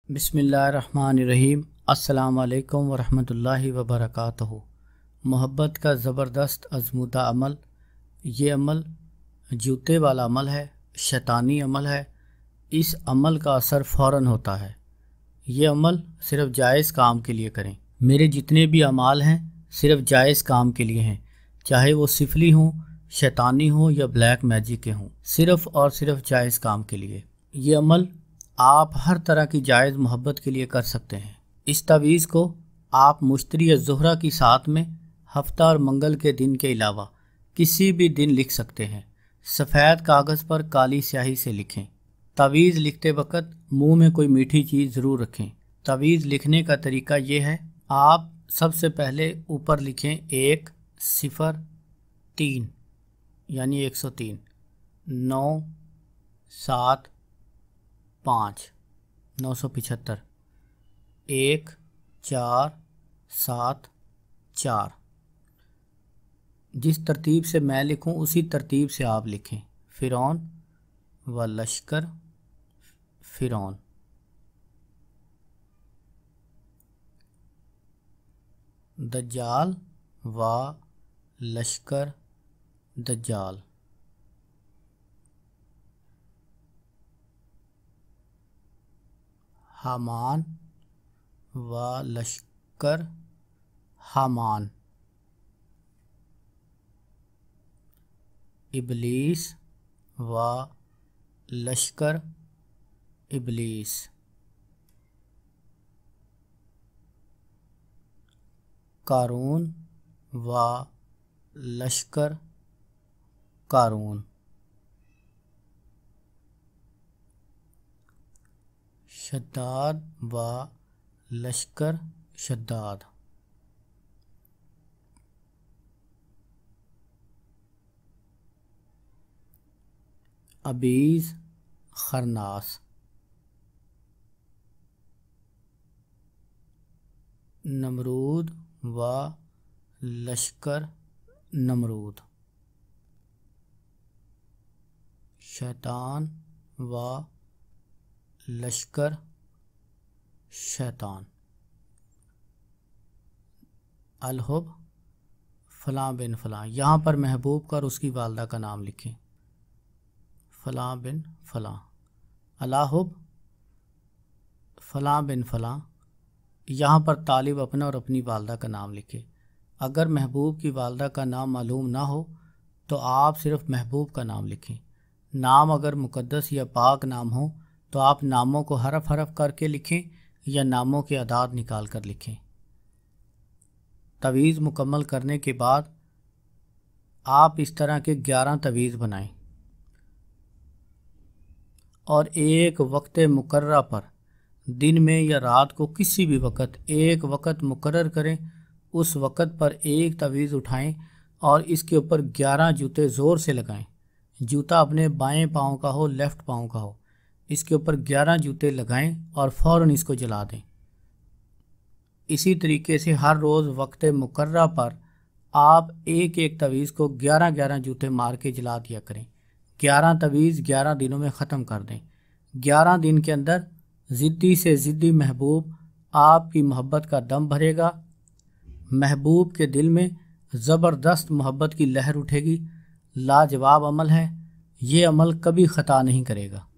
بسم اللہ الرحمن الرحیم۔ السلام علیکم ورحمۃ اللہ وبرکاتہ۔ محبت کا زبردست آزمودہ عمل، یہ عمل جوتے والا عمل ہے، شیطانی عمل ہے۔ اس عمل کا اثر فوراً ہوتا ہے۔ یہ عمل صرف جائز کام کے لیے کریں۔ میرے جتنے بھی اعمال ہیں صرف جائز کام کے لیے ہیں، چاہے وہ سفلی ہوں، شیطانی ہوں یا بلیک میجک کے ہوں، صرف اور صرف جائز کام کے لیے۔ یہ عمل آپ ہر طرح کی جائز محبت کے لیے کر سکتے ہیں۔ اس تعویذ کو آپ مشتری الظہرہ کی ساتھ میں ہفتہ اور منگل کے دن کے علاوہ کسی بھی دن لکھ سکتے ہیں۔ سفید کاغذ پر کالی سیاہی سے لکھیں۔ تعویذ لکھتے وقت منہ میں کوئی میٹھی چیز ضرور رکھیں۔ تعویذ لکھنے کا طریقہ یہ ہے، آپ سب سے پہلے اوپر لکھیں 103 یعنی 103 9 7 5 975 1 4 7 4۔ جس ترتیب سے میں لکھوں اسی ترتیب سے آپ لکھیں۔ فرعون و لشکر فرعون، دجال و لشکر دجال، حامان و لشکر حامان، ابلیس و لشکر ابلیس، قارون و لشکر قارون، شداد و لشکر شداد، ابیز خرناس، نمرود و لشکر نمرود، شیطان و لشکر شیطان، الحب فلاں بن فلاں۔ یہاں پر محبوب کا اور اس کی والدہ کا نام لکھیں، فلاں بن فلاں، الحب فلاں بن فلاں۔ یہاں پر طالب اپنا اور اپنی والدہ کا نام لکھے۔ اگر محبوب کی والدہ کا نام معلوم نہ ہو تو آپ صرف محبوب کا نام لکھیں۔ نام اگر مقدس یا پاک نام ہو تو آپ ناموں کو حرف حرف کر کے لکھیں یا ناموں کے اعداد نکال کر لکھیں۔ تعویذ مکمل کرنے کے بعد آپ اس طرح کے 11 تعویذ بنائیں اور ایک وقت مقررہ پر دن میں یا رات کو کسی بھی وقت ایک وقت مقرر کریں۔ اس وقت پر ایک تعویذ اٹھائیں اور اس کے اوپر 11 جوتے زور سے لگائیں۔ جوتا اپنے بائیں پاؤں کا ہو، لیفٹ پاؤں کا ہو۔ اس کے اوپر 11 جوتے لگائیں اور فوراً اس کو جلا دیں۔ اسی طریقے سے ہر روز وقت مقررہ پر آپ ایک ایک تعویذ کو 11 جوتے مار کے جلا دیا کریں۔ 11 تعویذ 11 دنوں میں ختم کر دیں۔ 11 دن کے اندر ضدی سے ضدی محبوب آپ کی محبت کا دم بھرے گا۔ محبوب کے دل میں زبردست محبت کی لہر اٹھے گی۔ لاجواب عمل ہے، یہ عمل کبھی خطا نہیں کرے گا۔